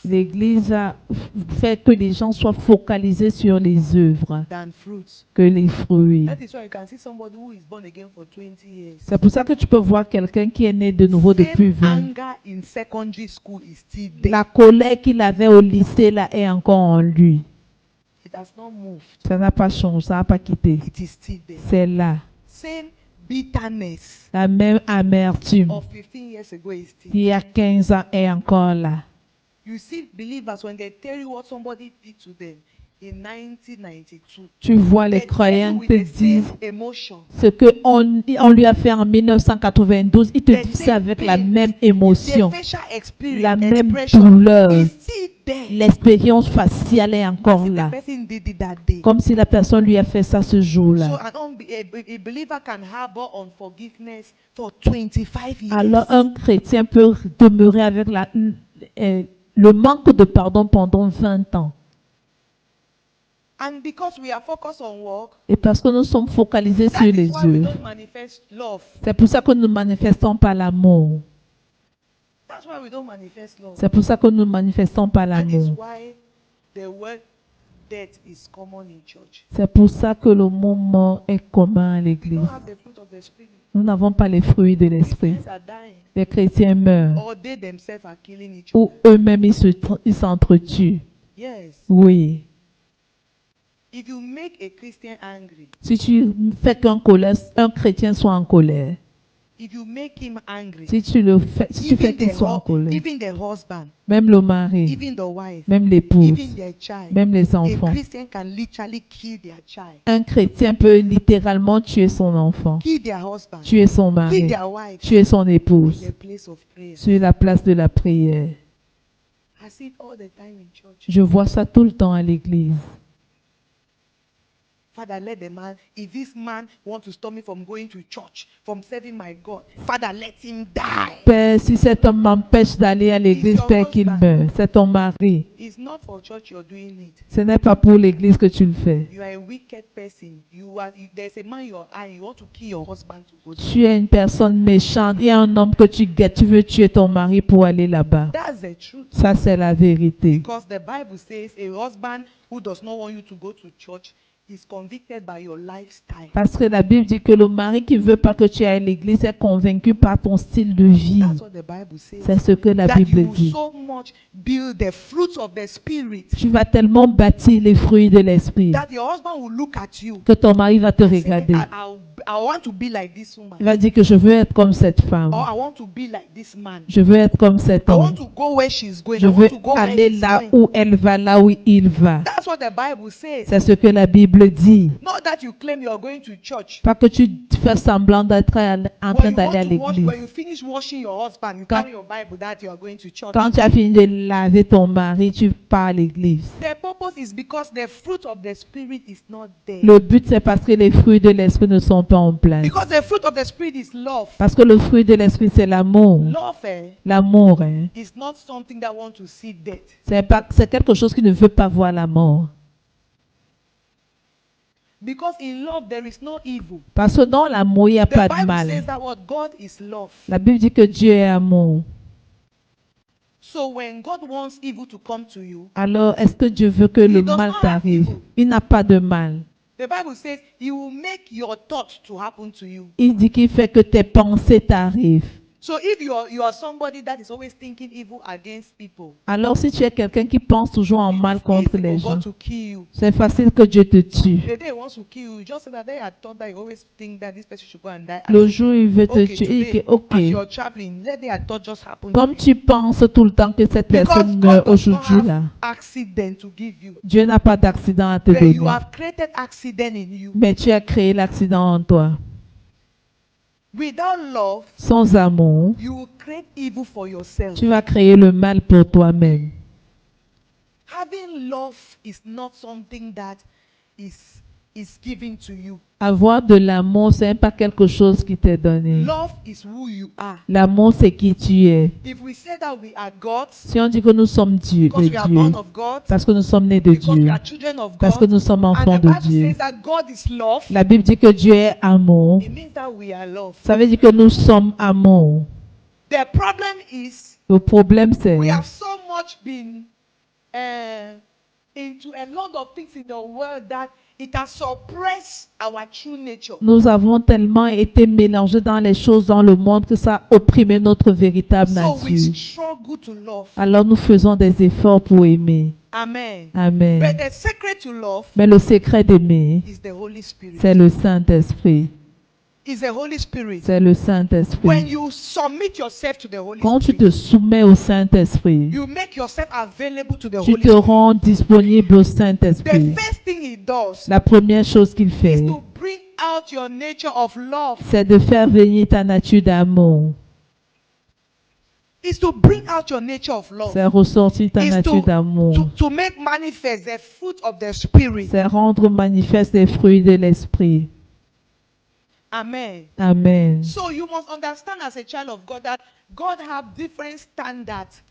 L'Église a fait que les gens soient focalisés sur les œuvres than fruits. que les fruits. That is why you can see somebody who is born again for 20 years. C'est pour ça que tu peux voir quelqu'un qui est né de nouveau depuis Same 20. anger in secondary school is still there. La colère qu'il avait au lycée là est encore en lui. It has not moved. Ça n'a pas changé, ça n'a pas quitté. It is still there. C'est là. Same bitterness La même amertume of 15 years ago is still il y a 15 ans est encore là. You see believers when they tell you what somebody did to them in 1992. Tu vois les They tell you croyants with te the same disent emotion. ce qu'on lui a fait en 1992. Ils te disent ça avec la même émotion, The facial experience, la même expression douleur. is still there. L'expérience faciale est encore As if là. the person did it that day. Comme si la personne lui a fait ça ce So jour-là. a believer can harbor unforgiveness for 25 years. Alors un chrétien peut demeurer avec le manque de pardon pendant 20 ans. And because we are focused on work, Et parce que nous sommes focalisés that sur is les why we œuvres. don't manifest love. C'est pour ça que nous ne manifestons pas l'amour. That's why we don't manifest love. C'est pour ça que nous ne manifestons pas That is l'amour. why the word death is common in church. C'est pour ça que le mot mort est commun à We l'église. don't have the fruit of the spirit. Nous n'avons pas les fruits de l'esprit. Christians are dying. Les chrétiens meurent. Or they themselves are killing each Ou other. eux-mêmes ils s'entretuent. Yes. Oui. If you make a Christian angry, Si tu fais qu'un chrétien soit en colère, if you make him angry, si tu fais qu'il soit en colère, even the husband, même le mari, even the wife, même l'épouse, even their child, même les a enfants, Christian can literally kill their child, un chrétien peut littéralement tuer son enfant, kill their husband, tuer son kill mari, their wife tuer son in épouse the place of prayer. sur la place de la prière. I see it all the time in church. Je vois ça tout le temps à l'église. Father, let the man, if this man wants to stop me from going to church, from serving my God, Father, let him die. Père, si cet homme m'empêche d'aller à l'église, Père, qu'il meure. C'est ton mari. It's not for church you're doing it. Ce n'est pas pour l'église que tu le fais. You are a wicked person. There's a man in your eye, you want to kill your husband to go there. Tu es une personne méchante. Il y a un homme que tu guettes. Tu veux tuer ton mari pour aller là-bas. That's the truth. Ça, c'est la vérité. Because the Bible says a husband who does not want you to go to church is convicted by your lifestyle. Parce que la Bible dit que le mari qui ne veut pas que tu ailles à l'église est convaincu par ton style de vie. That's what the Bible says. C'est ce que la That Bible you dit. so much build the fruits of the spirit Tu vas tellement bâtir les fruits de l'esprit that your husband will look at you. que ton mari va te Say, regarder. I want to be like this woman. Il va dire que je veux être comme cette femme. Or I want to be like this man. Je veux être comme cet I homme. want to go where she's going. Je I veux want to go where aller he's là going. où elle va, là où il va. That's what the Bible says. C'est ce que la Bible dit. Not that you claim you are going to church. Pas que tu fais semblant d'être en train d'aller à l'église. When you finish washing your husband, you carry your Bible that you are going to church. Quand tu as fini de laver ton mari, tu pars à l'église. The purpose is because the fruit of the spirit is not there. Le but, c'est parce que les fruits de l'esprit ne sont pas en place. Because the fruit of the spirit is love. Parce que le fruit de l'esprit, c'est l'amour. Love L'amour, hein. is not something that wants to see death. C'est quelque chose qui ne veut pas voir la mort. Because in love there is no evil. Parce que dans l'amour, il n'y a The pas de Bible mal. says that what God is love. La Bible dit que Dieu est amour. So when God wants evil to come to you, Alors, est-ce que Dieu veut que le does mal not have t'arrive? evil. Il n'a pas de mal. the Bible says He will make your thoughts to happen to you. Il dit qu'il fait que tes pensées t'arrivent. So if you are somebody that is always thinking evil against people, Alors, si tu es quelqu'un qui pense toujours en mal contre les it's gens, God to kill you. c'est facile que Dieu te tue. The day He wants to kill you, just say that they had thought that you always think that this person should go and die. Le jour où il veut te Okay, tuer, il dit today, que, ok, as you're traveling, let their thought just happen. comme tu penses tout le temps que cette Because personne God meurt does not aujourd'hui là, have accident to give you. Dieu n'a pas d'accident à te But you donner. have created accident in you. Mais tu as créé l'accident en toi. Without love, Sans amour, you will create evil for yourself. tu vas créer le mal pour toi-même. Having love is not something that is given to you. Avoir de l'amour, ce n'est pas quelque chose qui t'est donné. Love is who you are. L'amour, c'est qui tu es. If we say that we are God's, Si on dit que nous sommes Dieu, because de we are Dieu, born of God, parce que nous sommes nés de because we Dieu, are children of parce que God, nous sommes and enfants the de Bible Dieu, says that God is love, la Bible dit que Dieu est amour. it means that we are love. Ça veut dire que nous sommes amour. The problem is Le problème, c'est we have so much much been into a lot of things in the world that it has suppressed our true nature. Nous avons tellement été mélangés dans les choses dans le monde que ça a opprimé notre véritable So we nature. struggle to love. Alors nous faisons des efforts pour aimer. Amen. But Amen. the secret to love Mais le secret d'aimer, is the Holy Spirit. c'est le Saint-Esprit. Is the Holy Spirit. C'est le When Saint-Esprit. you submit yourself to the Holy Quand tu Spirit, te soumets au Saint-Esprit, you make yourself available to the tu Holy te Spirit. rends disponible au The Saint-Esprit. first thing he does La première chose qu'il is fait, to bring out your nature of love. c'est de faire venir ta nature d'amour. Is to bring out your nature of love. C'est ressortir ta Is nature to d'amour. make manifest the fruit of the Spirit. C'est rendre manifeste les fruits de l'Esprit. Amen. Amen. So you must understand as a child of God that God have different standards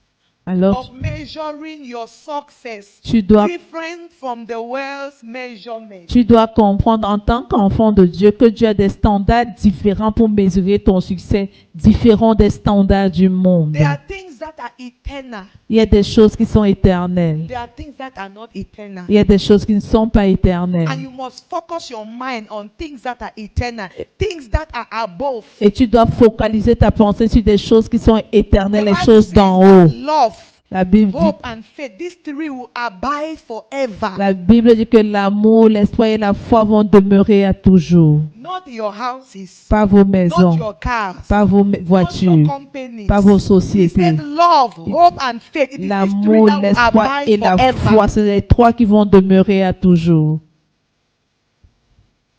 Alors, of measuring your success, tu dois different from the world's measurement. Tu dois comprendre en tant qu'enfant de Dieu que Dieu a des standards différents pour mesurer ton succès, différents des standards du monde. There are things that are eternal. Il y a des choses qui sont éternelles. There are things that are not eternal. Il y a des choses qui ne sont pas éternelles. And you must focus your mind on things that are eternal, things that are above. Et tu dois focaliser ta pensée sur des choses qui sont éternelles, The les Bible choses says d'en that haut. love, La Bible dit, hope, and faith, these three will abide forever. la Bible dit que l'amour, l'espoir et la foi vont demeurer à toujours. Not your houses, Pas vos not maisons, your cars, pas vos not your voitures, companies. pas vos He sociétés. said love, hope, and faith. It is these three L'amour, that will l'espoir abide et la forever. foi, c'est les trois qui vont demeurer à toujours.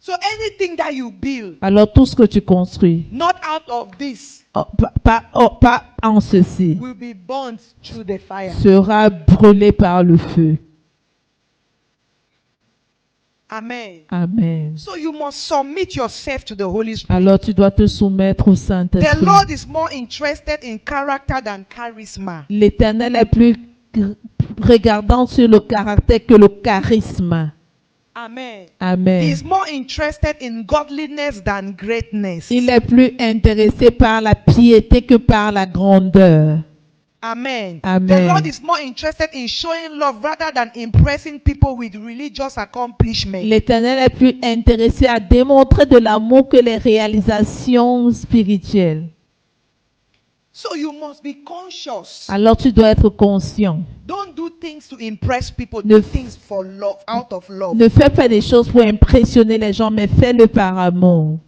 So anything that you build, Alors tout ce que tu construis, not out of this, pas en ceci, will be burnt through the fire. sera brûlé par le feu. Amen. Amen. So you must submit yourself to the Holy Spirit. Alors tu dois te soumettre au The Saint-Esprit. Lord is more interested in character than charisma. L'Éternel est plus regardant sur le caractère que le charisme. Amen. He Amen. is more interested in godliness than greatness. Il est plus intéressé par la piété que par la grandeur. Amen. Amen. The Lord is more interested in showing love rather than impressing people with religious accomplishments. L'Éternel est plus intéressé à démontrer de l'amour que les réalisations spirituelles. So you must be conscious. Alors tu dois être conscient. Don't do things to impress people. Ne- Do things for love, out of love. Ne fais pas des choses pour impressionner les gens, mais fais-le par amour.